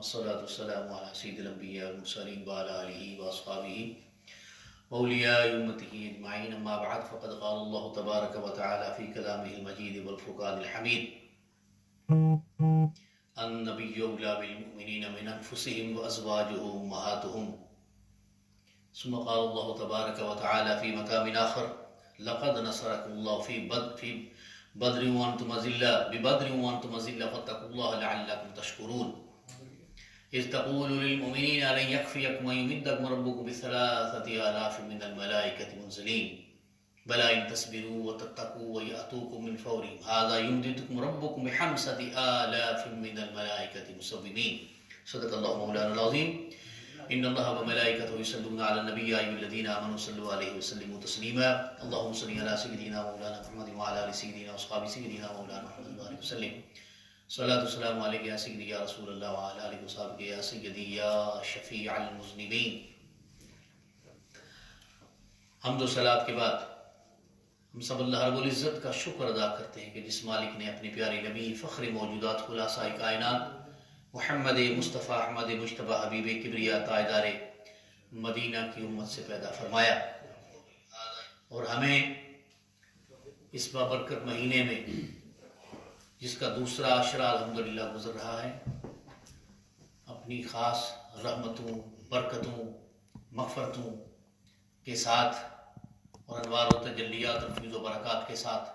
والصلاة والسلام على سيد الأنبياء والمرسلين وعلى آله وأصحابه وأولياء أمته أجمعين. أما بعد فقد قال الله تبارك وتعالى في كلامه المجيد والفرقان الحميد: النبي أولى بالمؤمنين من أنفسهم وأزواجه أمهاتهم. ثم قال الله تبارك وتعالى في مقام آخر: لقد نصركم الله في بدر وأنتم أذلة فاتقوا الله لعلكم تشكرون. إذ تقول للمؤمنين لن يكفيكم أن يمدكم ربكم ب3,000 من الملائكة منزلين بلى إن تصبروا وتتقوا ويأتوكم من فورهم هذا يمددكم ربكم ب5,000 من الملائكة مسومين. صدق الله مولانا العظيم. إن الله وملائكته يصلون على النبي يا أيها الذين آمنوا صلوا عليه وسلموا تسليما. اللهم صل على سيدنا مولانا محمد وعلى آل سيدنا وأصحاب سيدنا مولانا محمد وآله وسلم. صلاة والسلام علیک یا سیدی یا رسول اللہ وعلى آلہ وصحبہ یا سیدی یا شفیع المذنبین. حمد و صلاۃ کے بعد ہم سب اللہ رب العزت کا شکر ادا کرتے ہیں کہ جس مالک نے اپنے پیارے نبی فخر موجودات خلاصہ کائنات محمد مصطفیٰ احمد مجتبی حبیب کبریا تاجدار مدینہ کی امت سے پیدا فرمایا اور ہمیں اس بابرکت مہینے میں جس کا دوسرا عشرہ الحمدللہ گزر رہا ہے اپنی خاص رحمتوں، برکتوں، مغفرتوں کے ساتھ اور انوار و تجلیات اور فیض و برکات کے ساتھ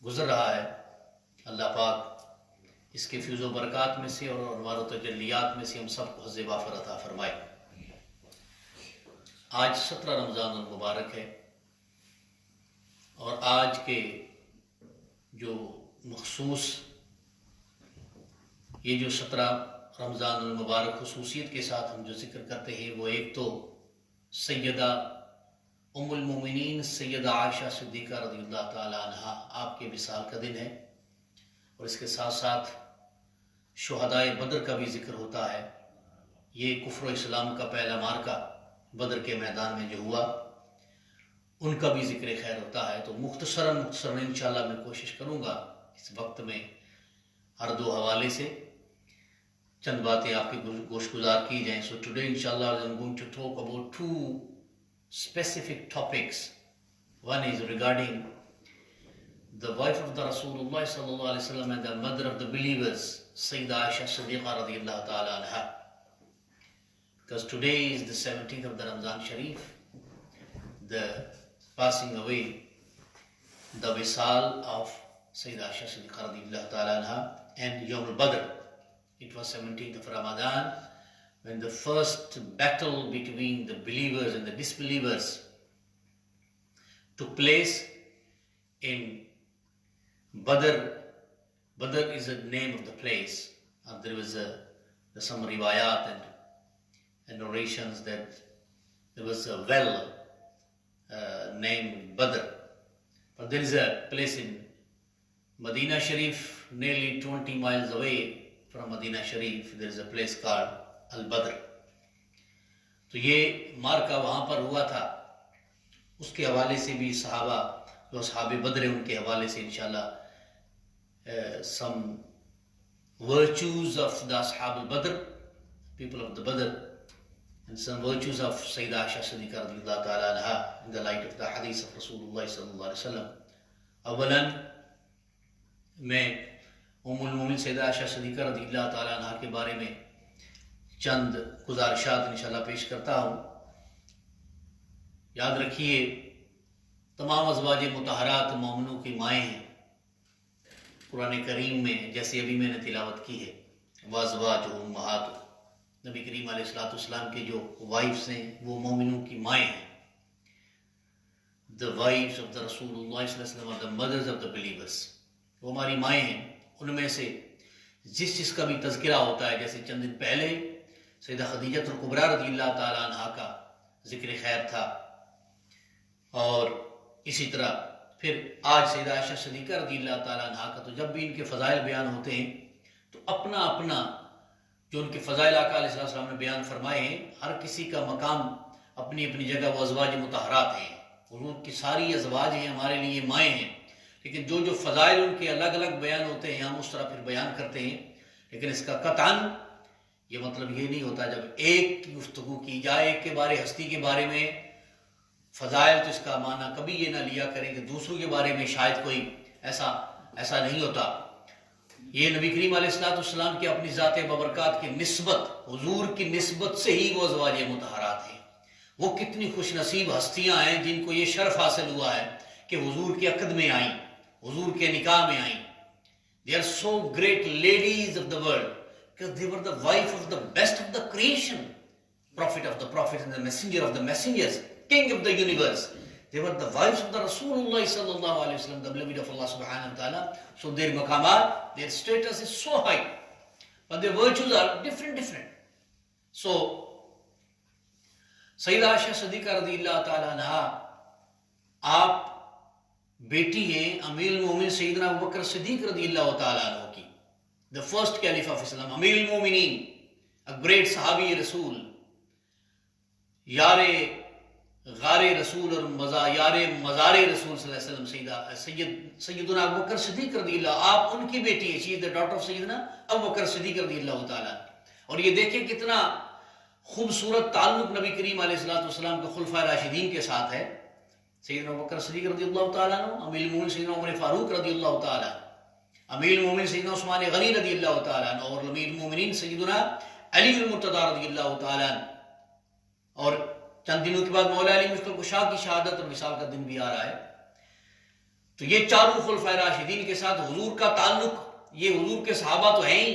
گزر رہا ہے. اللہ پاک اس کے فیض و برکات میں سے اور انوار و تجلیات میں سے ہم سب کو حظ وافر عطا فرمائے. آج 17 رمضان المبارک ہے اور آج کے جو مخصوص یہ جو 17 رمضان المبارک خصوصیت کے ساتھ ہم جو ذکر کرتے ہیں وہ ایک تو سیدہ ام المومنین سیدہ عائشہ صدیقہ رضی اللہ تعالی عنہا آپ کے وصال کا دن ہے اور اس کے ساتھ ساتھ شہدائے بدر کا بھی ذکر ہوتا ہے. یہ کفر و اسلام کا پہلا مارکہ بدر کے میدان میں جو ہوا ان کا بھی ذکر خیر ہوتا ہے. تو مختصراً انشاءاللہ میں کوشش کروں گا اس وقت میں ہر دو حوالے سے چند باتیں آپ کی گوش گزار کی جائیں. So today inshallah I am going to talk about two specific topics. One is regarding the wife of the Rasulullah sallallahu alaihi wasallam and the mother of the believers, Sayyidah Aisha Siddiqa radiyallahu ta'ala anha. Because today is the 17th of the Ramzan Sharif, the passing away, the Wisal of Sayyidah Aisha Siddiqa radiyallahu ta'ala anha, and Yawm al-Badr. It was 17th of Ramadan when the first battle between the believers and the disbelievers took place in Badr. Badr is the name of the place. There was some riwayat and narrations that there was a well named Badr. But there is a place in Medina Sharif, nearly 20 miles away from Medina Sharif, there is a place called Al-Badr. تو یہ مارکہ وہاں پر ہوا تھا. اس کے حوالے سے بھی صحابہ جو اصحاب بدر ہیں ان کے حوالے سے انشاءاللہ some virtues of the Ashab al-Badr, people of the Badr, and some virtues of Sayyidah Aisha Siddiqa radiyallahu ta'ala anha in the light of the hadith of Rasulullah sallallahu alaihi wasallam. اولاً میں ام المومن سیدہ عائشہ صدیقہ رضی اللہ تعالیٰ عنہ کے بارے میں چند گزارشات انشاءاللہ پیش کرتا ہوں. یاد رکھیے تمام ازواج مطہرات مومنوں کی مائیں ہیں. قرآن کریم میں جیسے ابھی میں نے تلاوت کی ہے وازواجہ امہاتہ، نبی کریم علیہ الصلوۃ والسلام کے جو وائفز ہیں وہ مومنوں کی مائیں ہیں. The wives of the Rasulullah sallallahu alaihi wasallam are the mothers of the believers. وہ ہماری مائیں ہیں. ان میں سے جس چیز کا بھی تذکرہ ہوتا ہے، جیسے چند دن پہلے سیدہ خدیجہ الکبریٰ رضی اللہ تعالیٰ عنہا کا ذکر خیر تھا اور اسی طرح پھر آج سیدہ عائشہ صدیقہ رضی اللہ تعالیٰ عنہا کا. تو جب بھی ان کے فضائل بیان ہوتے ہیں تو اپنا اپنا جو ان کے فضائل آقا علیہ السلام نے بیان فرمائے ہیں، ہر کسی کا مقام اپنی اپنی جگہ وہ ازواج مطہرات ہیں. حضور کی ساری ازواج ہیں ہمارے لیے مائیں ہیں، لیکن جو فضائل ان کے الگ الگ بیان ہوتے ہیں ہم اس طرح پھر بیان کرتے ہیں. لیکن اس کا قطعاً یہ مطلب یہ نہیں ہوتا جب ایک کی گفتگو کی جائے ایک کے بارے ہستی کے بارے میں فضائل تو اس کا معنی کبھی یہ نہ لیا کریں کہ دوسروں کے بارے میں شاید کوئی ایسا نہیں ہوتا. یہ نبی کریم علیہ الصلوۃ والسلام کی اپنی ذات بابرکات کی نسبت، حضور کی نسبت سے ہی وہ ازواج مطہرات ہیں. وہ کتنی خوش نصیب ہستیاں ہیں جن کو یہ شرف حاصل ہوا ہے کہ حضور کے عقد میں آئیں، حضور کے نکاح میں آئیں. They are so great ladies of the world because they were the wife of the best of the creation, prophet of the prophets and the messenger of the messengers, king of the universe. They were the wives of the Rasulullah sallallahu alaihi wasallam, the beloved of Allah subhanahu wa ta'ala. So their maqamat, their status is so high, but their virtues are different. So سیدہ عائشہ صدیقہ رضی اللہ تعالیٰ عنہا آپ بیٹی ہیں امیر المومنین سیدنا ابوبکر صدیق رضی اللہ تعالیٰ عنہ کی، the first caliph of Islam, امیر المومنین، a great صحابی رسول، یار غار رسول اور یار مزار رسول صلی اللہ علیہ وسلم، سیدنا ابوبکر صدیق رضی اللہ، آپ ان کی بیٹی ہیں. she is the daughter of سیدنا ابوبکر صدیق رضی اللہ تعالیٰ. اور یہ دیکھیں کتنا خوبصورت تعلق نبی کریم علیہ الصلوۃ والسلام کے خلفائے راشدین کے ساتھ ہے. سیدنا ابوبکر صدیق رضی اللہ تعالیٰ عنہ، امیر المومنین سیدنا عمر فاروق رضی اللہ تعالیٰ، امیر المومنین سیدنا عثمان غنی رضی اللہ تعالیٰ عنہ، اور امیر المومنین سیدنا علی المرتضی رضی اللہ تعالیٰ عنہ. اور چند دنوں کے بعد مولا علی مشکل کشا کی شہادت اور وصال کا دن بھی آ رہا ہے. تو یہ چاروں خلفائے راشدین کے ساتھ حضور کا تعلق، یہ حضور کے صحابہ تو ہیں ہی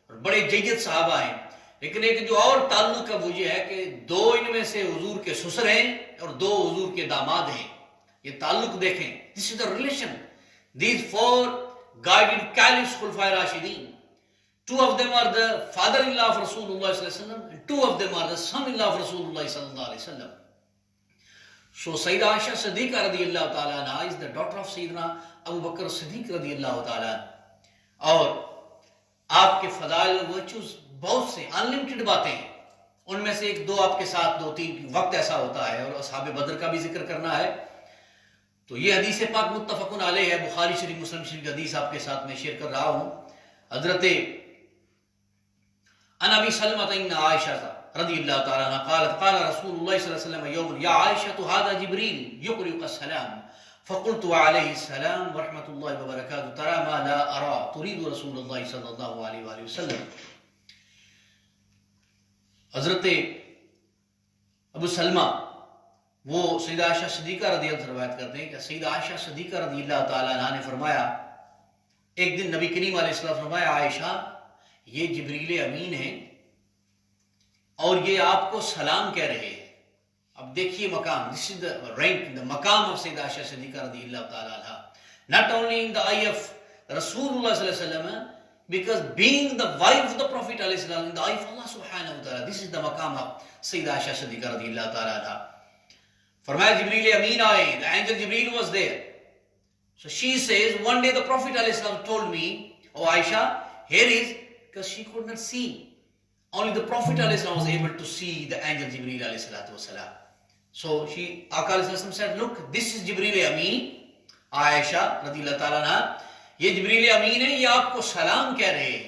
اور بڑے جید صحابہ ہیں، لیکن ایک جو اور تعلق ہے وہ یہ ہے کہ دو ان میں سے حضور کے سسر ہیں اور دو حضور کے داماد ہیں. یہ تعلق دیکھیں، this is the relation. These four guided caliphs خلفائے راشدین، two of them are the father-in-law of Rasulullah sallallahu alaihi wasallam and two of them are the son-in-law of Rasulullah sallallahu alaihi wasallam. So Sayyidah Aisha Siddiqa radiyallahu ta'ala anha is the daughter of Sayyidina Abu Bakr Siddiq radiyallahu ta'ala anha. اور آپ کے فضائل و virtues بہت سے unlimited باتیں ہیں، ان میں سے ایک دو آپ کے ساتھ دو تین وقت ایسا ہوتا ہے، اور اصحاب بدر کا بھی ذکر کرنا ہے. تو یہ حدیث پاک متفقن علیہ ہے، بخاری شریف مسلم شریف کی حدیث آپ کے ساتھ میں شیئر کر رہا ہوں. حضرت عن ابی سلمۃ ان عائشہ رضی اللہ تعالی عنہ قالت قال رسول اللہ صلی اللہ علیہ وسلم یوم یا عائشہ هذا جبریل یقرئک السلام فقلت علیہ السلام ورحمۃ اللہ وبرکاتہ ترى ما لا ارى تريد رسول اللہ صلی اللہ علیہ وآلہ وسلم. حضرت ابو سلمہ وہ سیدہ عائشہ صدیقہ رضی اللہ عنہ روایت کرتے ہیں کہ سیدہ عائشہ صدیقہ رضی اللہ تعالی عنہ نے فرمایا، ایک دن نبی کریم علیہ السلام فرمایا، عائشہ یہ جبریل امین ہیں اور یہ آپ کو سلام کہہ رہے ہیں. اب دیکھیے مقام، this is the rank, the مقام of سیدہ عائشہ صدیقہ رضی اللہ تعالی عنہ. Not only in the eye of Rasulullah صلی اللہ علیہ وسلم, because being the wife of the Prophet علیہ السلام in the eye of Allah subhanahu wa ta'ala, this is the مقام of سیدہ عائشہ صدیقہ رضی اللہ تعالی عنہ. فرمایا جبریل امین آئے، the angel Jibreel was there. So she says, one day the Prophet علیہ السلام told me, oh Aisha, here is, because she could not see. Only the Prophet علیہ السلام was able to see the angel Jibreel علیہ السلام. So Aqa علیہ السلام said, look, this is Jibreel Amin. عائشہ رضی اللہ تعالیٰ عنہ، یہ جبریل امین ہے، یہ آپ کو سلام کہہ رہے ہیں.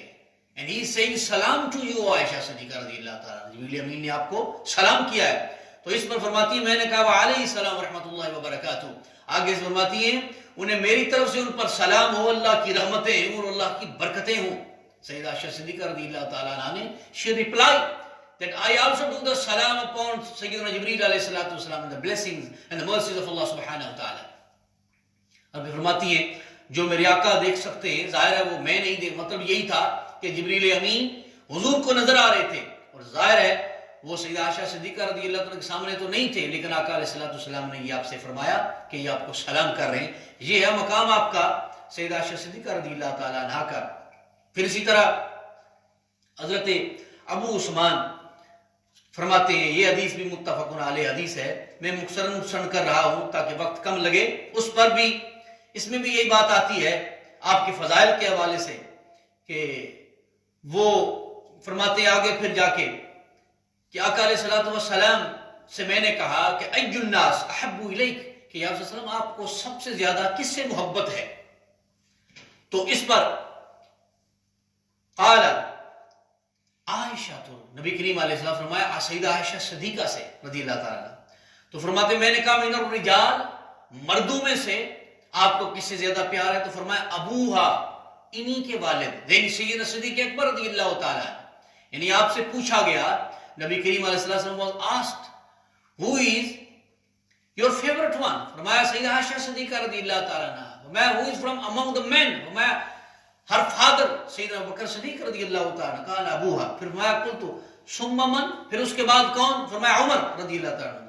And he is saying salam to you, عائشہ صدیقہ رضی اللہ تعالیٰ عنہ. جبریل امین نے آپ کو سلام کیا ہے. تو اس پر فرماتی ہے، میں نے کہا وعلیہ السلام ورحمۃ اللہ وبرکاتہ. آگے سے فرماتی ہیں، انہیں میری طرف سے ان پر سلام ہو، اللہ کی رحمتیں ہوں اور اللہ کی برکتیں ہوں. سیدہ عائشہ صدیقہ رضی اللہ تعالیٰ عنہ نے she replied that I also do the salam upon Sayyidina Jibreel alayhi salatu wasalam and the blessings and the mercies of Allah subhanahu wa ta'ala. اب فرماتی ہیں جو میرے آقا دیکھ سکتے ہیں، ظاہر ہے وہ میں نہیں دیکھ، مطلب یہی تھا کہ جبریل امین حضور کو نظر آ رہے تھے، اور ظاہر ہے وہ سیدہ عائشہ صدیقہ رضی اللہ عنہ کے سامنے تو نہیں تھے، لیکن آقا علیہ الصلوۃ والسلام نے یہ آپ سے فرمایا کہ یہ آپ کو سلام کر رہے ہیں. یہ ہے مقام آپ کا سیدہ عائشہ صدیقہ رضی اللہ تعالیٰ عنہ کا. پھر اسی طرح حضرت ابو عثمان فرماتے ہیں، یہ حدیث بھی متفق علیہ حدیث ہے، میں مختصراً کر رہا ہوں تاکہ وقت کم لگے. اس میں بھی یہی بات آتی ہے آپ کے فضائل کے حوالے سے کہ وہ فرماتے ہیں آگے پھر جا کے کہ آقا علیہ الصلوۃ والسلام سے میں نے کہا کہ ای الناس احب الیک، کہ یا رسول اللہ آپ کو سب سے زیادہ کس سے محبت ہے؟ تو اس پر قال عائشہ، تو نبی کریم علیہ السلام فرمایا سیدہ عائشہ صدیقہ سے رضی اللہ تعالیٰ عنہ. تو فرماتے میں نے کہا من الرجال، مردوں میں سے آپ کو کس سے زیادہ پیار ہے؟ تو فرمایا ابوہا، انہی کے والد، یعنی سیدنا صدیق اکبر رضی اللہ تعالیٰ عنہ. یعنی آپ سے پوچھا گیا، نبی کریم علیہ السلام was asked who is your favorite one؟ فرمایا سیدہ عائشہ صدیقہ رضی اللہ تعالیٰ عنہ. فرمایا who is from among the men؟ فرمایا ہر فادر سیدنا بکر صدیق رضی اللہ تعالیٰ عنہ. قال ابوہا. پھر فرمایا قلت ثم من؟ پھر اس کے بعد کون؟ فرمایا عمر رضی اللہ تعالیٰ عنہ.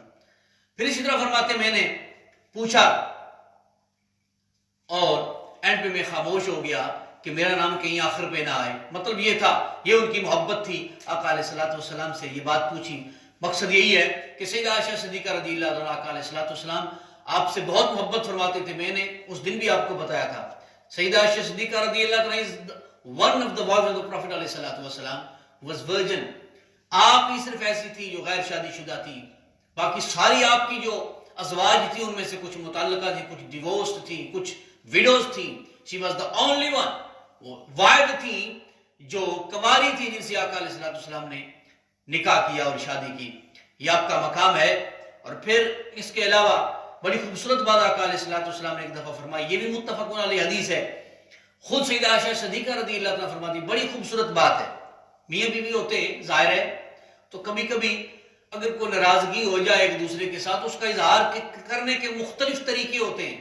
پھر اسی طرح فرماتے میں نے پوچھا اور اینڈ پہ میں خاموش ہو گیا کہ میرا نام کہیں آخر پہ نہ آئے. مطلب یہ تھا، یہ ان کی محبت تھی. آقا علیہ الصلوۃ والسلام سے یہ بات پوچھی. مقصد یہی ہے کہ سیدہ عائشہ صدیقہ رضی اللہ عنہا آقا علیہ الصلوۃ والسلام آپ سے بہت محبت فرماتے تھے. میں نے اس دن بھی آپ کو بتایا تھا سیدہ عائشہ صدیقہ رضی اللہ عنہا is one of the wives of the Prophet علیہ الصلوۃ والسلام was virgin. آپ ہی صرف ایسی تھی جو غیر شادی شدہ تھی. باقی ساری آپ کی جو ازواج تھی ان میں سے کچھ متعلقہ تھی، کچھ ڈیورسڈ تھی، کچھ ویڈوز تھی. She was the only one. وہ وائد تھی جو کنواری تھی جن سے آقا علیہ الصلوۃ والسلام نے نکاح کیا اور شادی کی. یہ آپ کا مقام ہے. اور پھر اس کے علاوہ بڑی خوبصورت بات آقا علیہ الصلوۃ والسلام نے ایک دفعہ فرمائی، یہ بھی متفق علیہ حدیث ہے. خود سیدہ عائشہ صدیقہ رضی اللہ عنہا فرماتی، بڑی خوبصورت بات ہے. میاں بیوی ہوتے ہیں ظاہر ہے، تو کبھی کبھی اگر کوئی ناراضگی ہو جائے ایک دوسرے کے ساتھ، اس کا اظہار کرنے کے مختلف طریقے ہوتے ہیں.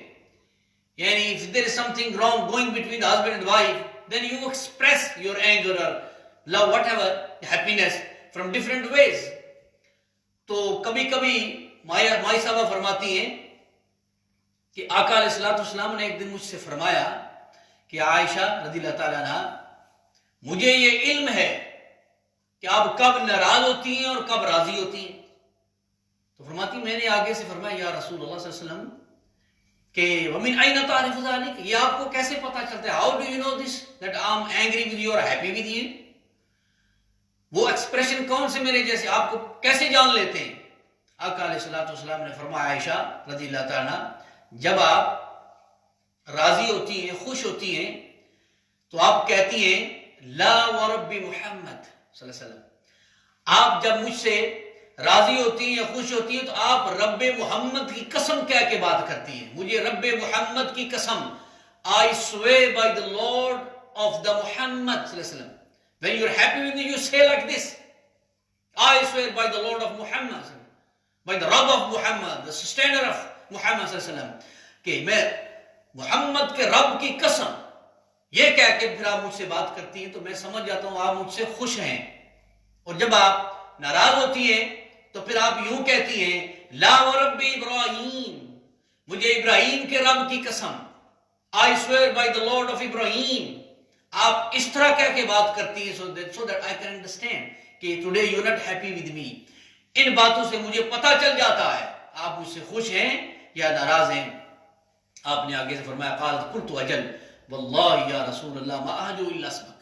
یعنی if there is something wrong going between the husband and wife, then you express your anger or love, whatever, happiness from different ways. تو کبھی کبھی مائی صاحبہ فرماتی ہیں کہ آقا علیہ الصلوۃ والسلام نے ایک دن مجھ سے فرمایا کہ عائشہ رضی اللہ تعالیٰ عنہ، مجھے یہ علم ہے کہ آپ کب ناراض ہوتی ہیں اور کب راضی ہوتی ہیں. تو فرماتی میں نے آگے سے فرمایا یا رسول اللہ صلی اللہ علیہ وسلم کہ وَمِنْ أَيْنَ تَعْرِفُ ذَلِكَ؟ یہ آپ کو کیسے پتا چلتا ہے؟ How do you know this that I'm angry with you or happy with you؟ وہ ایکسپریشن کون سے میرے جیسے آپ کو کیسے جان لیتے ہیں؟ آقا علیہ الصلوۃ والسلام نے فرمایا عائشہ رضی اللہ تعالیٰ جب آپ راضی ہوتی ہیں، خوش ہوتی ہیں، تو آپ کہتی ہیں لا ورب محمد صلی اللہ علیہ وسلم. آپ جب مجھ سے راضی ہوتی ہیں یا خوش ہوتی ہیں تو آپ رب محمد کی قسم کہہ کے بات کرتی ہیں. مجھے رب محمد کی قسم، I swear by the Lord of the Muhammad صلی اللہ علیہ وسلم. When you're happy with me, you say like this, I swear by the Lord of Muhammad, by the Rabb of Muhammad, the sustainer of Muhammad صلی اللہ علیہ وسلم، کہ میں محمد کے رب کی قسم، یہ کہہ کے پھر آپ مجھ سے بات کرتی ہیں تو میں سمجھ جاتا ہوں آپ مجھ سے خوش ہیں. اور جب آپ ناراض ہوتی ہیں تو پھر آپ یوں کہتی ہیں لا ورب ابراہیم، مجھے ابراہیم کے رب کی قسم، I swear by the Lord of Ibrahim. آپ اس طرح کہہ کے بات کرتی ہیں so that I can understand کہ today you're not happy with me. ان باتوں سے مجھے پتا چل جاتا ہے آپ مجھ سے خوش ہیں یا ناراض ہیں. آپ نے آگے سے فرمایا قالت قلت اجل واللہ یا رسول اللہ ما احجو الا اسمک.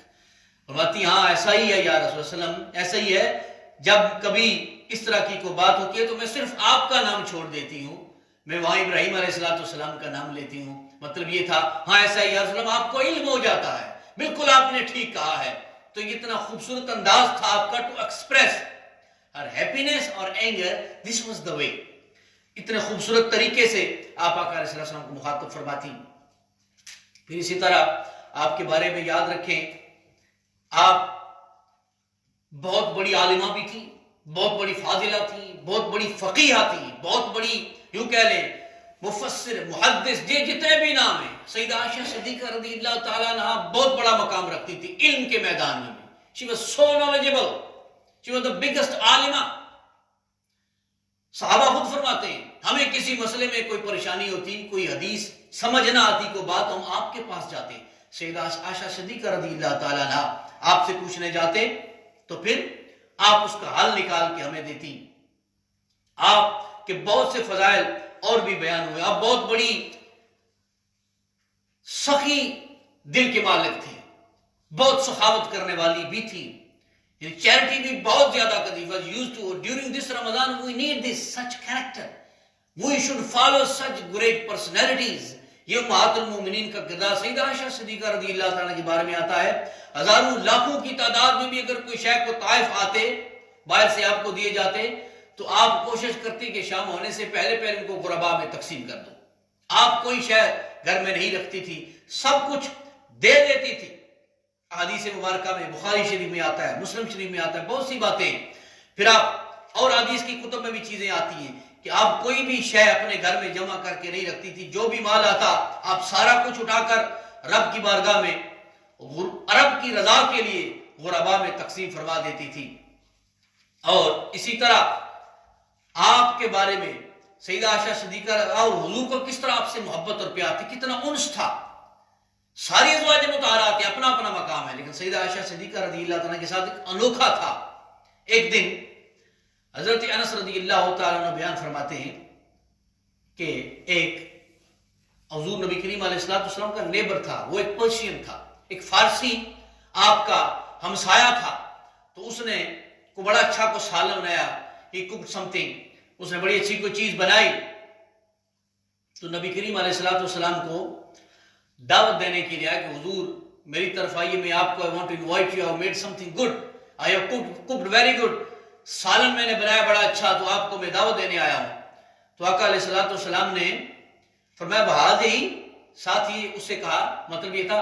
فرماتی ہاں ایسا ہی ہے یا رسول اللہ وسلم، ایسا ہی ہے. جب کبھی اس طرح کی کوئی بات ہوتی ہے تو میں صرف آپ کا نام چھوڑ دیتی ہوں، میں وہاں ابراہیم علیہ الصلوۃ والسلام کا نام لیتی ہوں. مطلب یہ تھا ہاں ایسا ہی یا رسول اللہ، آپ کو علم ہو جاتا ہے، بالکل آپ نے ٹھیک کہا ہے. تو یہ اتنا خوبصورت انداز تھا آپ کا ٹو ایکسپریس ہر ہیپینس اور اینگر. دس واز دا وے. اتنے خوبصورت طریقے سے آپ آقا علیہ السلام کو مخاطب فرماتی. پھر اسی طرح آپ کے بارے میں یاد رکھیں آپ بہت بڑی عالمہ بھی تھی، بہت بڑی فاضلہ تھی، بہت بڑی فقیہ تھی، بہت بڑی یوں کہہ لیں مفسر، محدث، جتنے بھی نام ہیں. سیدہ عائشہ صدیقہ رضی اللہ تعالیٰ عنہ بہت بڑا مقام رکھتی تھی علم کے میدان میں. She was so knowledgeable. She was the biggest عالمہ. صحابہ خود فرماتے ہیں ہمیں کسی مسئلے میں کوئی پریشانی ہوتی، کوئی حدیث سمجھ نہ آتی، کوئی بات، ہم آپ کے پاس جاتے. سیدہ عائشہ صدیقہ رضی اللہ تعالیٰ عنہ آپ سے پوچھنے جاتے تو پھر آپ اس کا حل نکال کے ہمیں دیتی. آپ کے بہت سے فضائل اور بھی بیان ہوئے. آپ بہت بڑی سخی دل کے مالک تھے، بہت سخاوت کرنے والی بھی تھی. چیریٹی بھی بہت زیادہ کرتی. was used to during this Ramadan we need this such character. We should follow such great personalities. یہ امہات المومنین کا کردار سیدہ عائشہ صدیقہ رضی اللہ تعالیٰ کے بارے میں آتا ہے. ہزاروں لاکھوں کی تعداد میں بھی اگر کوئی شے کو طائف آتے، باہر سے آپ کو دیے جاتے، تو آپ کوشش کرتے کہ شام ہونے سے پہلے ان کو غرباء میں تقسیم کر دو. آپ کوئی شے گھر میں نہیں رکھتی تھی، سب کچھ دے دیتی تھی. حدیث مبارکہ میں بخاری شریف میں آتا ہے، مسلم شریف میں آتا ہے، بہت سی باتیں. پھر آپ اور حدیث کی کتب میں بھی چیزیں آتی ہیں کہ آپ کوئی بھی شے اپنے گھر میں جمع کر کے نہیں رکھتی تھی. جو بھی مال آتا آپ سارا کچھ اٹھا کر رب کی بارگاہ میں رب کی رضا کے لیے غرباء میں تقسیم فرما دیتی تھی. اور اسی طرح آپ کے بارے میں سیدہ عائشہ صدیقہ اور حضور کو کس طرح آپ سے محبت اور پیار تھی، کتنا انس تھا. ساری ازواج مطہرات کے اپنا اپنا مقام ہے، لیکن سیدہ عائشہ صدیقہ رضی اللہ تعالیٰ کے ساتھ ایک انوکھا تھا. ایک دن حضرت انس رضی اللہ تعالیٰ عنہ بیان فرماتے ہیں کہ ایک حضور نبی کریم علیہ السلام کا نیبر تھا، وہ ایک پرشین تھا، ایک فارسی آپ کا ہمسایا تھا. تو اس نے کو بڑا اچھا کو سالن بنایا، ہی کوکڈ سم تھنگ، اس نے بڑی اچھی کوئی چیز بنائی. تو نبی کریم علیہ السلام کو دعوت دینے کے لیے آیا کہ حضور میری طرف آئیے، میں آپ کو I want to invite you, I have made something good, I have cooked very good. سالن میں نے بنایا بڑا اچھا، تو آپ کو میں دعوت دینے آیا ہوں. تو آقا علیہ السلام نے فرمایا بہاد ہی، ساتھ ہی اس سے کہا، مطلب یہ تھا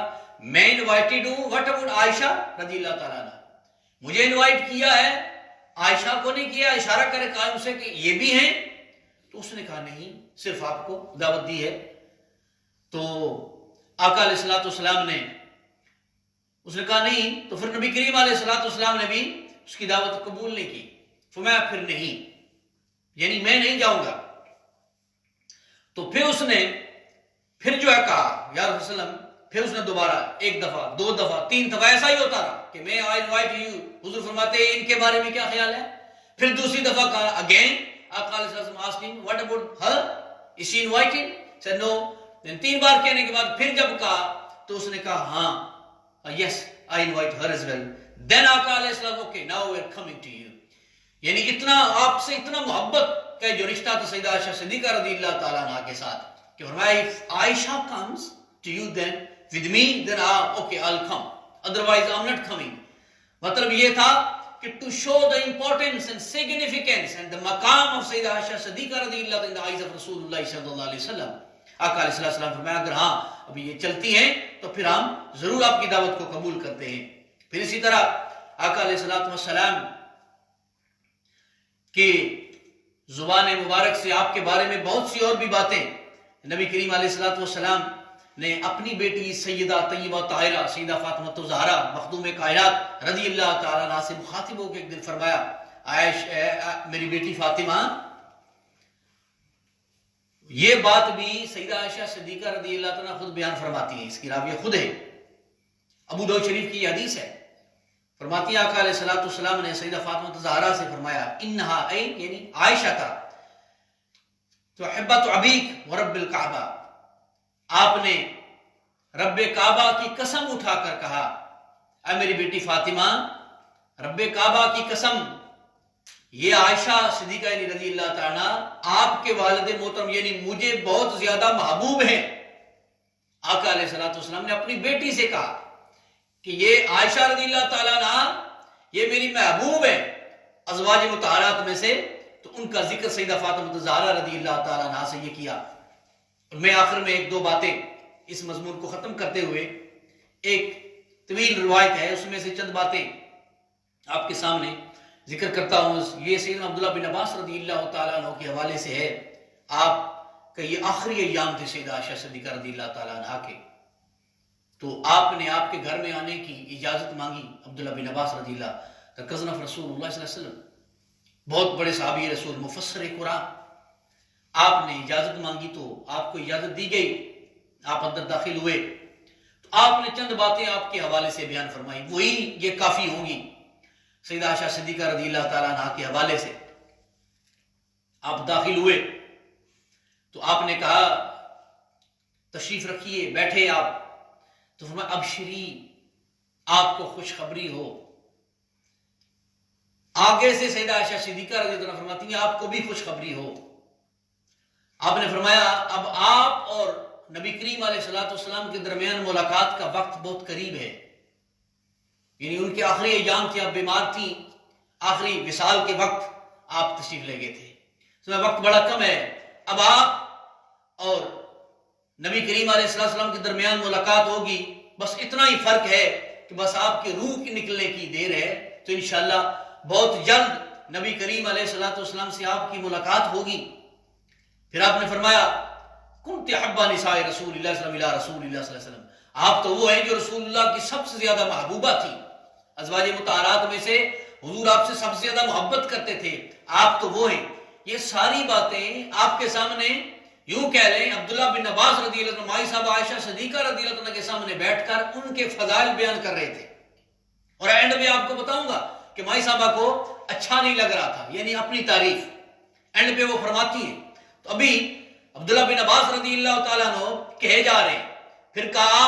میں انوائٹڈ ہوں، what about عائشہ رضی اللہ تعالیٰ عنہ، مجھے انوائٹ کیا ہے، عائشہ کو نہیں کیا. اشارہ کرے کہا اسے کہ یہ بھی ہیں. تو اس نے کہا نہیں، صرف آپ کو دعوت دی ہے. تو آقا علیہ السلام نے اس نے کہا نہیں. تو پھر نبی کریم علیہ السلام نے بھی اس کی دعوت قبول نہیں کی. فرمایا پھر نہیں، یعنی میں نہیں جاؤں گا. تو پھر اس نے پھر جو ہے کہا یا رسول اللہ، پھر اس نے دوبارہ ایک دفعہ، دو دفعہ، تین دفعہ ایسا ہی ہوتا رہا کہ میں I invite you. حضور فرماتے ہیں ان کے بارے میں کیا خیال ہے. پھر دوسری دفعہ کہا اگین. آقا علیہ السلام asked him what about her, is she invited? said no. تین بار کہنے کے بعد پھر جب کہا تو اس نے کہا ہاں yes I invite her as well. then آقا علیہ السلام okay now we are coming to you. یعنی اتنا آپ سے اتنا محبت کا جو رشتہ تھا سیدہ عائشہ صدیقہ رضی اللہ تعالیٰ عنہ کے ساتھ کہ فرمایا if Aisha comes to you then with me then okay I'll come, otherwise I'm not coming. مطلب یہ تھا کہ to show the importance and significance and the maqam of سیدہ عائشہ صدیقہ رضی اللہ تعالیٰ in the eyes of رسول اللہ صلی اللہ علیہ وسلم. آقا علیہ السلام فرمایا اگر ہاں ابھی یہ چلتی ہیں تو پھر ہم ضرور آپ کی دعوت کو قبول کرتے ہیں. پھر اسی طرح آقا علیہ السلام کی زبان مبارک سے آپ کے بارے میں بہت سی اور بھی باتیں نبی کریم علیہ السلام نے اپنی بیٹی سیدہ طیبہ طاہرہ سیدہ فاطمہ الزہرا مخدوم کائنات رضی اللہ تعالیٰ عنہ سے مخاطب ہو کے ایک دن فرمایا عائشہ میری بیٹی فاطمہ. یہ بات بھی سیدہ عائشہ صدیقہ رضی اللہ تعالیٰ خود بیان فرماتی ہیں، اس کی راویہ خود ہے. ابو داؤد شریف کی یہ حدیث ہے. فرماتی ہے آقا علیہ السلام نے سیدہ فاطمہ الزہرا سے فرمایا انہا یعنی عائشہ کا تحبت ابیک ورب الکعبہ، آپ نے رب کعبہ کی قسم اٹھا کر کہا اے میری بیٹی فاطمہ، رب کعبہ کی قسم یہ عائشہ صدیقہ رضی اللہ تعالیٰ آپ کے والد محترم یعنی مجھے بہت زیادہ محبوب ہیں. آقا علیہ السلام نے اپنی بیٹی سے کہا کہ یہ عائشہ رضی اللہ تعالیٰ عنہ یہ میری محبوب ہے ازواج مطہرات میں سے. تو ان کا ذکر سیدہ فاطمہ الزہرا رضی اللہ تعالیٰ عنہ سے یہ کیا. اور میں آخر میں ایک دو باتیں اس مضمون کو ختم کرتے ہوئے، ایک طویل روایت ہے اس میں سے چند باتیں آپ کے سامنے ذکر کرتا ہوں. یہ سیدنا عبداللہ بن عباس رضی اللہ تعالیٰ عنہ کے حوالے سے ہے. آپ کا یہ آخری ایام تھے سیدہ عائشہ صدیقہ رضی اللہ تعالیٰ عنہ کے. تو آپ نے آپ کے گھر میں آنے کی اجازت مانگی. عبداللہ بن عباس رضی اللہ کزن آف رسول اللہ صلی اللہ علیہ وسلم، بہت بڑے صحابی رسول مفسر قرآن. آپ نے اجازت مانگی تو آپ کو اجازت دی گئی، آپ اندر داخل ہوئے. تو آپ نے چند باتیں آپ کے حوالے سے بیان فرمائی، وہی یہ کافی ہوں گی. سیدہ عائشہ صدیقہ رضی اللہ تعالیٰ عنہ کے حوالے سے آپ داخل ہوئے تو آپ نے کہا تشریف رکھیے، بیٹھے آپ. تو فرمایا ابشری، آپ کو خوشخبری ہو. آگے سے سیدہ عائشہ صدیقہ رضی اللہ عنہ فرماتی ہیں آپ کو بھی خوشخبری ہو. آپ نے فرمایا اب آپ اور نبی کریم علیہ السلام کے درمیان ملاقات کا وقت بہت قریب ہے، یعنی ان کے آخری ایام تھے، آپ بیمار تھیں، آخری وصال کے وقت آپ تشریف لے گئے تھے، اس میں وقت بڑا کم ہے۔ اب آپ اور نبی کریم علیہ السلام کے درمیان ملاقات ہوگی، بس اتنا ہی فرق ہے کہ بس آپ کے روح کی نکلنے کی دیر ہے، تو انشاءاللہ بہت جلد نبی کریم علیہ السلام سے آپ کی ملاقات ہوگی۔ پھر آپ نے فرمایا کنت احب نساء رسول اللہ صلی اللہ علیہ وسلم، آپ تو وہ ہیں جو رسول اللہ کی سب سے زیادہ محبوبہ تھی، ازواج مطہرات میں سے حضور آپ سے سب سے زیادہ محبت کرتے تھے، آپ تو وہ ہیں۔ یہ ساری باتیں آپ کے سامنے یوں کہہ لیں عبداللہ بن عباس رضی اللہ عنہ مائی صاحب عائشہ صدیقہ رضی اللہ عنہ کے سامنے بیٹھ کر ان کے فضائل بیان کر رہے تھے، اور اینڈ میں آپ کو بتاؤں گا کہ مائی صاحبہ کو اچھا نہیں لگ رہا تھا، یعنی اپنی تعریف اینڈ پہ وہ فرماتی ہیں۔ تو ابھی عبداللہ بن عباس رضی اللہ تعالیٰ عنہ کہے جا رہے ہیں، پھر کہا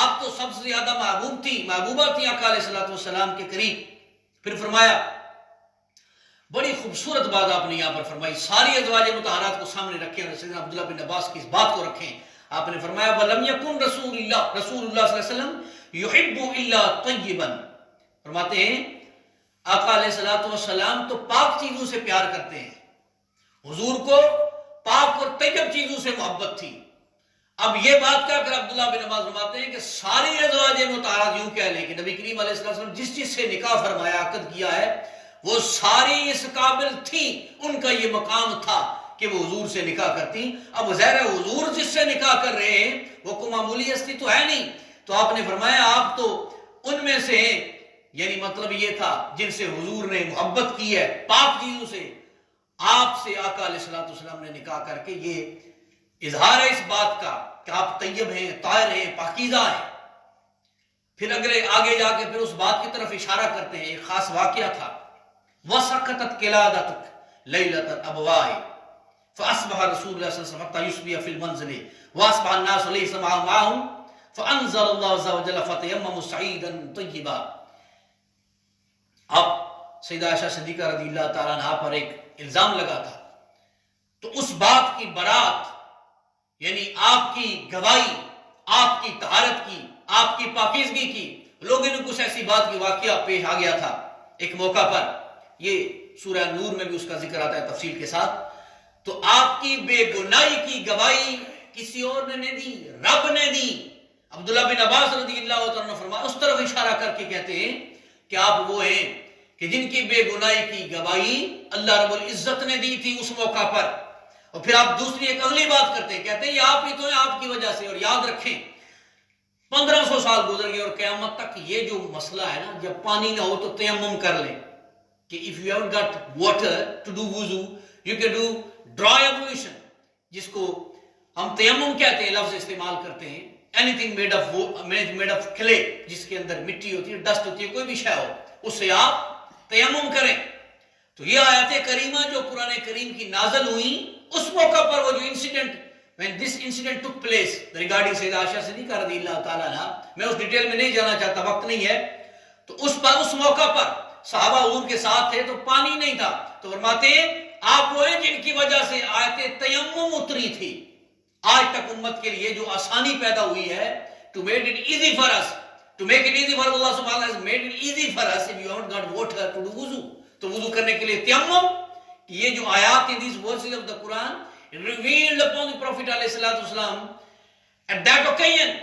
آپ تو سب سے زیادہ محبوبہ تھی آقا علیہ السلام کے قریب۔ پھر فرمایا بڑی خوبصورت بات آپ نے یہاں پر فرمائی، ساری ازواج مطہرات کو سامنے رکھیں اور سیدنا عبداللہ بن عباس کی اس بات کو رکھیں۔ آپ نے فرمایا وَلَمْ يَكُنْ رسول اللہ صلی اللہ علیہ وسلم يُحِبُّ إِلَّا طَيِّبًا، فرماتے ہیں آقا علیہ السلام تو پاک چیزوں سے پیار کرتے ہیں، حضور کو پاک اور طیب چیزوں سے محبت تھی۔ اب یہ بات کہہ کر عبداللہ بن عباس فرماتے ہیں کہ ساری ازواج مطہرات یوں کہہ لیں کہ نبی کریم علیہ السلام جس چیز سے نکاح فرمایا عقد کیا ہے وہ ساری اس قابل تھی، ان کا یہ مقام تھا کہ وہ حضور سے نکاح کرتی۔ اب ظاہر ہے حضور جس سے نکاح کر رہے ہیں وہ کوئی معمولی ہستی تو ہے نہیں، تو آپ نے فرمایا آپ تو ان میں سے ہیں، یعنی مطلب یہ تھا جن سے حضور نے محبت کی ہے پاک چیزوں سے، آپ سے آقا علیہ السلام نے نکاح کر کے یہ اظہار ہے اس بات کا کہ آپ طیب ہیں، طاہر ہیں، پاکیزہ ہیں۔ پھر آگے جا کے پھر اس بات کی طرف اشارہ کرتے ہیں، ایک خاص واقعہ تھا وَسَقَطَتْ قِلَادَتُكَ لَيْلَةَ الْأَبْوَاءِ فَأَصْبَحَ رَسُولُ اللَّهِ صَلَّى اللَّهُ عَلَيْهِ وسلم حَتَّى يُصْبِحَ فِي الْمَنْزِلِ وَأَصْبَحَ النَّاسُ لَيْسَ مَعَهُمْ فَأَنزَلَ اللَّهُ عَزَّ وَجَلَّ فَتَيَمَّمُوا صَعِيدًا طَيِّبًا۔ اب سیدہ عائشہ صدیقہ رضی اللہ تعالیٰ عنہا پر ایک الزام لگا تھا، تو اس بات کی برات یعنی آپ کی گواہی، آپ کی طہارت کی، آپ کی پاکیزگی کی، لوگوں نے کچھ ایسی بات کی واقعہ پیش آ گیا تھا ایک موقع پر، یہ سورہ نور میں بھی اس کا ذکر آتا ہے تفصیل کے ساتھ، تو آپ کی بے گناہی کی گواہی کسی اور نے نہیں دی، رب نے دی۔ عبداللہ بن عباس رضی اللہ عنہ فرمایا، اس طرف اشارہ کر کے کہتے ہیں کہ آپ وہ ہیں کہ جن کی بے گناہی کی گواہی اللہ رب العزت نے دی تھی اس موقع پر۔ اور پھر آپ دوسری ایک اگلی بات کرتے ہیں، کہتے ہیں یہ آپ ہی تو ہیں، آپ کی وجہ سے، اور یاد رکھیں 1500 سال گزر گئے اور قیامت تک یہ جو مسئلہ ہے نا، جب پانی نہ ہو تو تیمم کر لیں کہ if you haven't got water to do wuzu you can do dry ablution، جس کو ہم تیمم کہتے ہیں، لفظ استعمال کرتے ہیں anything made of clay، جس کے اندر مٹی ہوتی ہے، ڈسٹ ہوتی ہے، کوئی بھی شے ہو اس سے آپ تیمم کریں۔ تو یہ آیات کریمہ جو قرآن کریم کی نازل ہوئی اس موقع پر وہ جو incident when this incident took place regarding سیدہ عائشہ صدیقہ رضی اللہ تعالیٰ عنہ، میں اس ڈیٹیل میں نہیں جانا چاہتا، وقت نہیں ہے، تو اس موقع پر صحابہ حضور کے ساتھ تھے تو پانی نہیں تھا، تو فرماتے ہیں آپ وہ ہیں جن کی وجہ سے آیت تیمم اتری تھی۔ آج تک امت کے لیے جو آسانی پیدا ہوئی ہے to make it easy for us Allah subhanahu has made it easy for us if you haven't got water to do wuzu، تو وضو کرنے کے لیے تیمم، یہ جو آیات ہیں these verses of the Quran revealed upon the Prophet علیہ السلام at that occasion،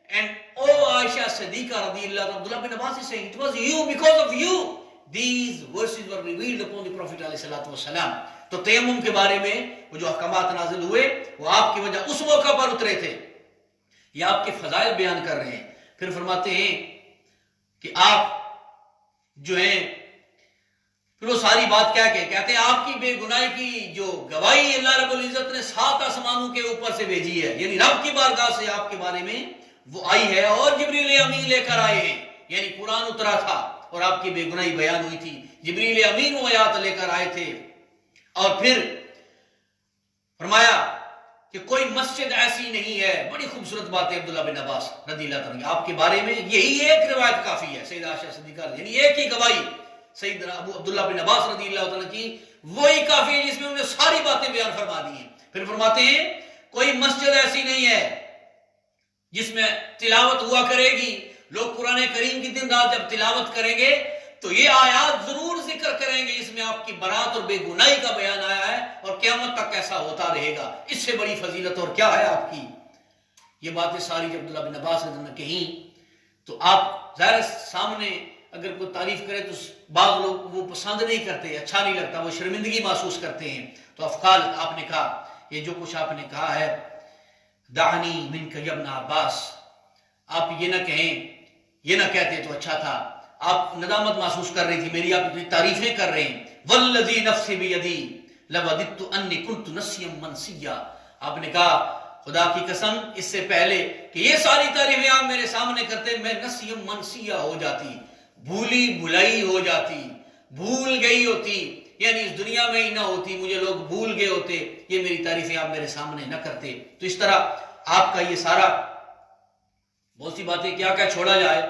and Aisha Siddiqa radiallahu Abdullah bin Abbas is saying it was you, because of you these verses were revealed upon the Prophet علیہ السلام۔ تو تیمم کے بارے میں وہ جو احکامات نازل ہوئے وہ آپ کی وجہ اس موقع پر اترے تھے، یہ آپ کے فضائل بیان کر رہے ہیں۔ پھر فرماتے ہیں کہ آپ جو ہیں، پھر وہ ساری بات کیا کہتے ہیں آپ کی بے گناہی کی جو گواہی اللہ رب العزت نے 7 آسمانوں کے اوپر سے بھیجی ہے، یعنی رب کی بارگاہ سے آپ کے بارے میں وہ آئی ہے، اور جبریل امین لے کر آئے ہیں، یعنی قرآن اترا تھا اور آپ کی بے گناہی بیان ہوئی تھی، جبریل امین وہ آیات لے کر آئے تھے۔ اور پھر فرمایا کہ کوئی مسجد ایسی نہیں ہے، بڑی خوبصورت بات ہے عبداللہ بن عباس رضی اللہ عنہ آپ کے بارے میں، یہی ایک روایت کافی ہے سیدہ عائشہ صدیقہ، یعنی ایک ہی گواہی سیدنا عبداللہ بن عباس رضی اللہ عنہ کی وہی کافی ہے جس میں انہوں نے ساری باتیں بیان فرما دی ہیں۔ پھر فرماتے ہیں کوئی مسجد ایسی نہیں ہے جس میں تلاوت ہوا کرے گی. لوگ قرآن کریم کی دن رات جب تلاوت کریں گے تو یہ آیات ضرور ذکر کریں گے، اس میں آپ کی برات اور بے گناہی کا بیان آیا ہے اور قیامت تک ایسا ہوتا رہے گا. اس سے بڑی فضیلت اور کیا ہے آپ کی؟ یہ باتیں ساری جب عبداللہ بن عباس نے کہیں تو آپ ظاہر سامنے اگر کوئی تعریف کرے تو بعض لوگ وہ پسند نہیں کرتے، اچھا نہیں لگتا، وہ شرمندگی محسوس کرتے ہیں. تو افقال آپ نے کہا، یہ جو کچھ آپ نے کہا ہے دعنی منک یا ابن عباس، آپ یہ نہ کہیں، یہ نہ کہتے تو اچھا تھا. آپ ندامت محسوس کر رہی تھی، میری آپ اتنی تعریفیں کر رہے ہیں. والذی نفسی بیدی لوددت انی کنت نسیا منسیا. آپ نے کہا خدا کی قسم اس سے پہلے کہ یہ ساری تعریفیں آپ میرے سامنے کرتے میں نسیا منسیا ہو جاتی، بھولی بھلائی ہو جاتی، بھول گئی ہوتی، یعنی اس دنیا میں ہی نہ ہوتی، مجھے لوگ بھول گئے ہوتے، یہ میری تعریفیں آپ میرے سامنے نہ کرتے. تو اس طرح آپ کا یہ سارا بہت سی باتیں کیا کیا چھوڑا جائے،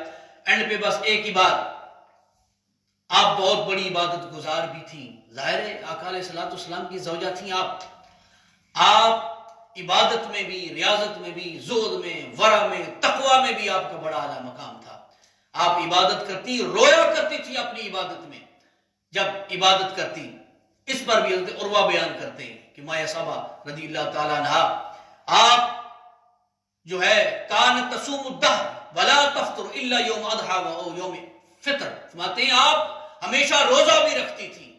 اینڈ پہ بس ایک ہی بات، آپ بہت بڑی عبادت گزار بھی تھیں. ظاہر ہے آقا علیہ الصلوۃ والسلام کی زوجہ تھیں آپ عبادت میں بھی، ریاضت میں بھی، زہد میں، ورع میں، تقوی میں بھی آپ کا بڑا اعلیٰ مقام تھا. آپ عبادت کرتی، رویا کرتی تھی اپنی عبادت میں جب عبادت کرتی. اس پر بھی حضرت عروہ بیان کرتے ہیں کہ مایا صاحبہ رضی اللہ تعالیٰ عنہ، آپ جو ہے کان تصوم الدہر ولا تفطر الا یوم اضحیٰ و یوم فطر، فرماتے ہیں آپ ہمیشہ روزہ بھی رکھتی تھی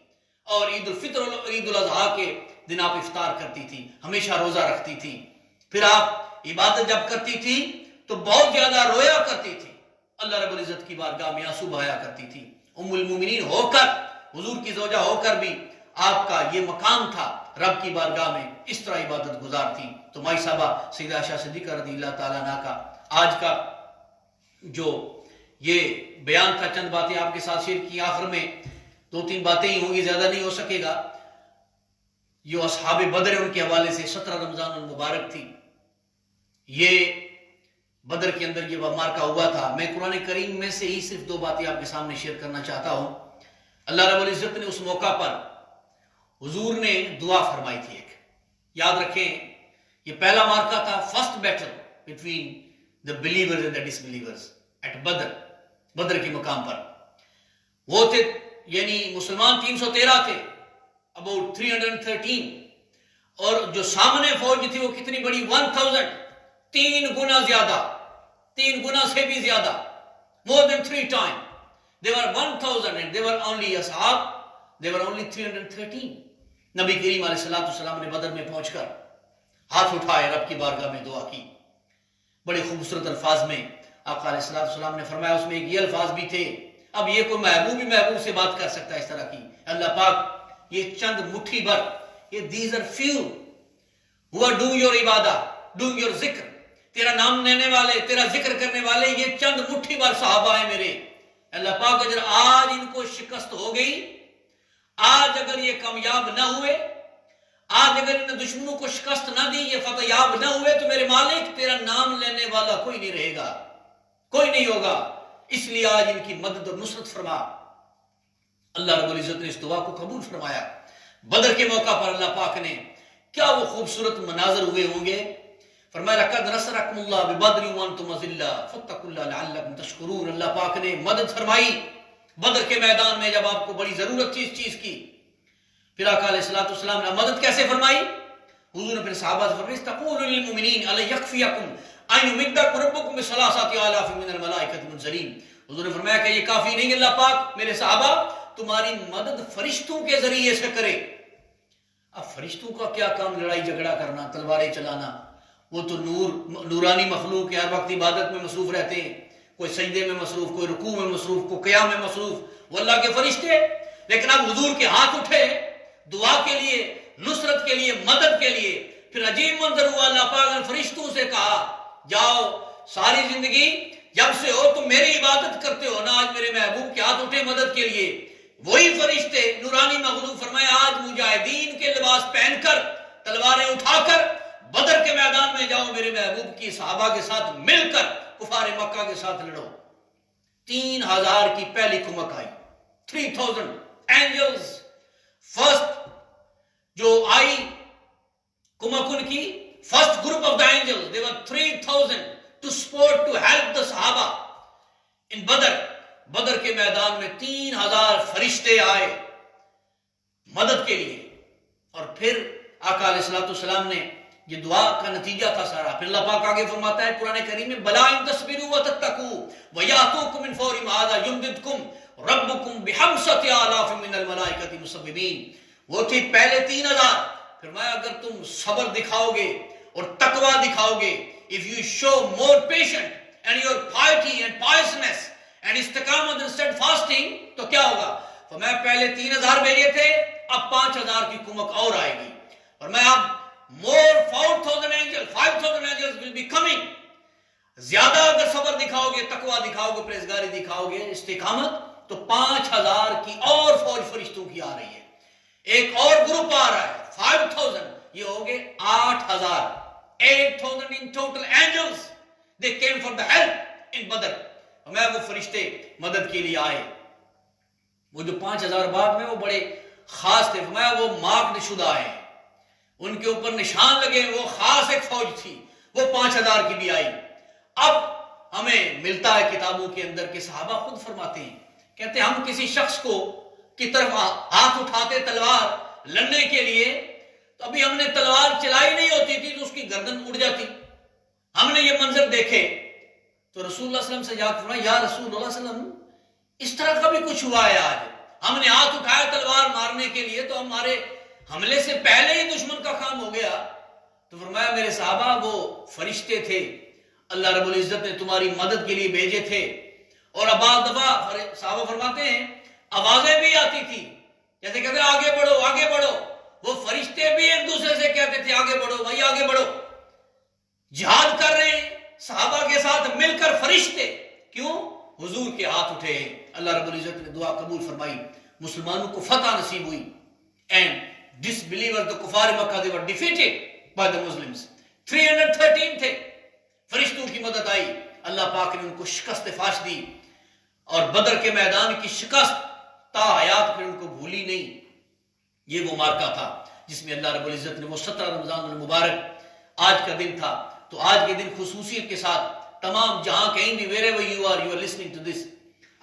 اور عید الفطر اور عید الاضحیٰ کے دن آپ افطار کرتی تھی، ہمیشہ روزہ رکھتی تھی. پھر آپ عبادت جب کرتی تھی تو بہت زیادہ رویا کرتی تھی، اللہ رب العزت کی بارگاہ میں آنسو بہایا کرتی تھی. ام المومنین ہو کر، حضور کی زوجہ ہو کر بھی آپ کا یہ مقام تھا رب کی بارگاہ میں، اس طرح عبادت گزار تھی. تو مائی صاحبہ سیدہ عائشہ صدیقہ رضی اللہ تعالیٰ عنہ کا آج کا جو یہ بیان تھا، چند باتیں آپ کے ساتھ شیئر کی. آخر میں دو تین باتیں ہی ہوں گی، زیادہ نہیں ہو سکے گا. جو اصحاب بدر ان کے حوالے سے 17 رمضان المبارک تھی، یہ بدر کے اندر یہ مارکہ ہوا تھا. میں قرآن کریم میں سے ہی صرف دو باتیں آپ کے سامنے شیئر کرنا چاہتا ہوں. اللہ رب العزت نے اس موقع پر حضور نے دعا فرمائی تھی. ایک یاد رکھیں، یہ پہلا مارکہ تھا، first battle between the believers and the disbelievers at Badr کے مقام پر. وہ تھے یعنی مسلمان 313 تھے، اباؤٹ 313، اور جو سامنے فوج تھی وہ کتنی بڑی، 1000، 3 گنا زیادہ، 3 گنا سے بھی زیادہ، more than 3 times. They were 1000 and they were only ashab, they were only 313. نبی کریم علیہ السلام نے بدر میں پہنچ کر ہاتھ اٹھائے، رب کی بارگاہ میں دعا کی. بڑے خوبصورت الفاظ میں آقا علیہ السلام نے فرمایا، اس میں ایک یہ الفاظ بھی تھے. اب یہ کوئی محبوب ہی محبوب سے بات کر سکتا ہے اس طرح کی. اللہ پاک یہ چند مٹھی بھر، یہ these are few who are doing your Ubadah, doing your ذکر، تیرا نام لینے والے، تیرا ذکر کرنے والے، یہ چند مٹھی بھر صحابہ ہیں میرے. اللہ پاک اگر آج ان کو شکست ہو گئی، آج اگر یہ کامیاب نہ ہوئے، آج اگر ان دشمنوں کو شکست نہ دی، یہ فتح یاب نہ ہوئے، تو میرے مالک تیرا نام لینے والا کوئی نہیں رہے گا، کوئی نہیں ہوگا. اس لیے آج ان کی مدد اور نصرت فرما. اللہ رب العزت نے اس دعا کو قبول فرمایا. بدر کے موقع پر اللہ پاک نے کیا وہ خوبصورت مناظر ہوئے ہوں گے. فرمایا لقد نصرکم اللہ ببدر وانتم اذلہ فاتقوا اللہ لعلکم تشکرون. اللہ پاک نے مدد فرمائی بدر کے میدان میں جب آپ کو بڑی ضرورت تھی اس چیز کی. پھر آقا علیہ السلام نے مدد کیسے فرمائی؟ حضور نے پھر صحابہ سے فرمایا استقولوا للمؤمنین الی یکفیکم ان یمدکم ربکم بثلاثۃ آلاف من الملائکۃ منزلین. حضور نے فرمایا کہ یہ کافی نہیں اللہ پاک میرے صحابہ تمہاری مدد فرشتوں کے ذریعے سے کرے. اب فرشتوں کا کیا کام لڑائی جھگڑا کرنا، تلواریں چلانا؟ وہ تو نورانی مخلوق ہے، ہر وقت عبادت میں مصروف رہتے ہیں، کوئی سجدے میں مصروف، کوئی رکوع میں مصروف، کوئی قیام میں مصروف، وہ اللہ کے فرشتے. لیکن اب حضور کے ہاتھ اٹھے دعا کے لیے، نصرت کے لیے، مدد کے لیے. پھر عجیب منظر ہوا، اللہ پاک نے فرشتوں سے کہا جاؤ ساری زندگی جب سے ہو تم میری عبادت کرتے ہو نا، آج میرے محبوب کے ہاتھ اٹھے مدد کے لیے. وہی فرشتے نورانی مخلوق، فرمایا آج مجاہدین کے لباس پہن کر، تلواریں اٹھا کر بدر کے میدان میں جاؤ، میرے محبوب کی صحابہ کے ساتھ مل کر کفار مکہ کے ساتھ لڑو. 3000 کی پہلی کمک آئی، 3000 اینجلز. فرسٹ جو آئی کمک ان کی، first group of the angels, they were 3000 to forth to help the Sahaba in Badr. بدر کے میدان میں 3000 فرشتے آئے مدد کے لیے. اور پھر آقا علیہ الصلوۃ والسلام نے یہ دعا کا نتیجہ تھا سارا. پھر اللہ پاک آگے فرماتا ہے قرآن کریم میں بلا ان تصبروا وتتقوا ویاتوکم من فورہم ھذا یمددکم ربکم بخمسۃ آلاف من الملائکۃ مسومین. وہ تھی پہلے 3000. فرمایا اگر تم صبر دکھاؤ گے اور تقوی دکھاؤ گے, if you show more patient and your piety and piousness and استقامت and steadfasting, تو کیا ہوگا؟ فرمایا پہلے 3000 بھیجے تھے, اب 5000 کی کمک اور آئے گی. فرمایا اب more 4000 angels, 5000 angels will be coming. زیادہ اگر صبر دکھاؤ گے, تقوی دکھاؤ گے, پرہیزگاری دکھاؤ گے, استقامت, تو 5000 کی اور فوج فرشتوں کی آ رہی ہے. ایک اور گروپ آ رہا ہے 5000, یہ ہو گئے 8000. 8000 in total angels, they came for the help in Badr. میں وہ فرشتے مدد کے لیے آئے. وہ جو 5000 بعد میں وہ بڑے خاص تھے. فرمایا وہ مارکڈ شدہ ہیں, ان کے اوپر نشان لگے, وہ خاص ایک فوج تھی. وہ 5000 کی بھی آئی. اب ہمیں ملتا ہے کتابوں کے اندر کہ صحابہ خود فرماتے ہیں, کہتے ہیں ہم کسی شخص کو کی طرف ہاتھ اٹھاتے تلوار لڑنے کے لیے, تو ابھی ہم نے تلوار چلائی نہیں ہوتی تھی تو اس کی گردن اڑ جاتی. ہم نے یہ منظر دیکھے تو رسول اللہ صلی اللہ علیہ وسلم سے جا کے فرمایا یا رسول اللہ صلی اللہ علیہ وسلم, اس طرح کا بھی کچھ ہوا ہے آج. ہم نے ہاتھ اٹھایا تلوار مارنے کے لیے تو ہمارے حملے سے پہلے ہی دشمن کا کام ہو گیا. تو فرمایا میرے صحابہ وہ فرشتے تھے, اللہ رب العزت نے تمہاری مدد کے لیے بھیجے تھے. اور اب بعض دفعہ صحابہ فرماتے ہیں آوازیں بھی آتی تھی, جیسے کہتے ہیں آگے بڑھو آگے بڑھو. وہ فرشتے بھی ایک دوسرے سے کہتے تھے آگے بڑھو بھائی آگے بڑھو. جہاد کر رہے ہیں صحابہ کے ساتھ مل کر فرشتے, کیوں؟ حضور کے ہاتھ اٹھے. اللہ رب العزت نے دعا قبول فرمائی, مسلمانوں کو فتح نصیب ہوئی. and disbelievers, the کفار مکہ, they were defeated by the Muslims. 313 تھے, فرشتوں کی مدد آئی. اللہ پاک نے ان کو شکست فاش دی, اور بدر کے میدان کی شکست تا حیات پھر ان کو بھولی نہیں. یہ وہ مارکا تھا جس میں اللہ رب العزت نے وہ 17 رمضان المبارک آج کا دن تھا. تو آج کے دن خصوصیت کے ساتھ تمام جہاں کہیں بھی wherever you are listening to this,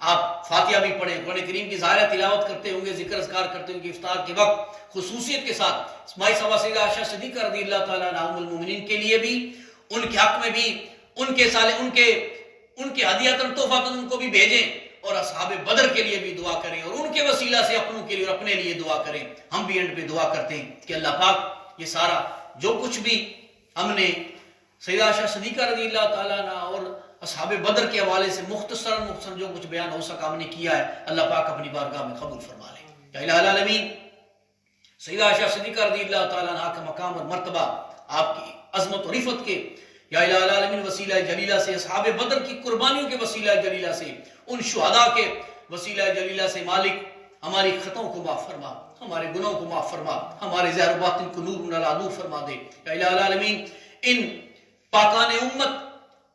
آپ فاتحہ بھی پڑھیں, قرآن کریم کی ظاہرہ تلاوت کرتے ہوں گے, ذکر اذکار کرتے ہوں گے افطار کے وقت خصوصیت کے ساتھ. اسماعیل صاحب سیدہ عائشہ صدیقہ رضی اللہ تعالیٰ عنہا ام المومنین کے لیے بھی, ان کے حق میں بھی, ان کے ہدیۃ تحفۃ ان کو بھی بھیجیں, اور اصحاب بدر کے لیے بھی دعا کریں, اور ان کے وسیلہ سے اپنوں کے لیے اور اپنے لیے دعا کریں. ہم بھی اینڈ پہ دعا کرتے ہیں کہ اللہ پاک یہ سارا جو کچھ بھی ہم نے سیدہ عائشہ صدیقہ رضی اللہ تعالیٰ عنہ اور اصحاب بدر کے حوالے سے مختصر جو کچھ بیان ہو سکا ہم نے کیا ہے, اللہ پاک اپنی بارگاہ میں قبول فرما لے. یا الہ العالمین, سیدہ عائشہ صدیقہ رضی اللہ تعالیٰ عنہ کا مقام اور مرتبہ, آپ کی عظمت و رفعت کے یا الہ العالمین وسیلہ جلیلہ سے, اصحاب بدر کی قربانیوں کے وسیلہ جلیلہ سے, ان شہداء کے وسیلہ جلیلہ سے مالک ہماری خطاؤں کو معاف فرما, ہمارے گناہوں کو معاف فرما, ہمارے ظاہر و باطن کو نور علی نور فرما دے. یا الہ العالمین, ان پاکان امت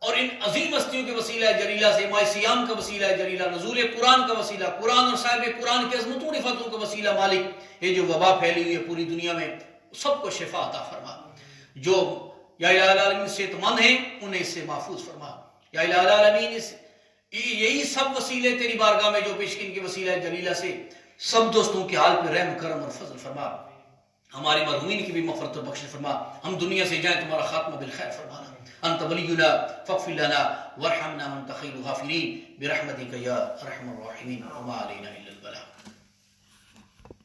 اور ان عظیم ہستیوں کے وسیلہ جلیلہ سے, ماہ سیام کا وسیلہ جلیلہ, نزول قرآن کا وسیلہ, قرآن اور صاحب قرآن کے عظمتوں رفعتوں کا وسیلہ مالک, یہ جو وبا پھیلی ہوئی ہے پوری دنیا میں, سب کو شفا عطا فرما. جو یا الہ العالمین صحت مند ہیں انہیں اس سے محفوظ فرما. یا الہ العالمین, یہی سب وسیلے تیری بارگاہ میں جو پیش کن کے وسیلہ جلیلہ سے, سب دوستوں کے حال پہ رحم کرم اور فضل فرما. ہماری مرحومین کی بھی مغفرت و بخش فرما. ہم دنیا سے جائیں تمہارا خاتمہ بالخیر فرمانا. انت ولینا فاغفر لنا وارحمنا وانت خیر الغافرین برحمتک یا ارحم الراحمین وما علینا الا البلاغ.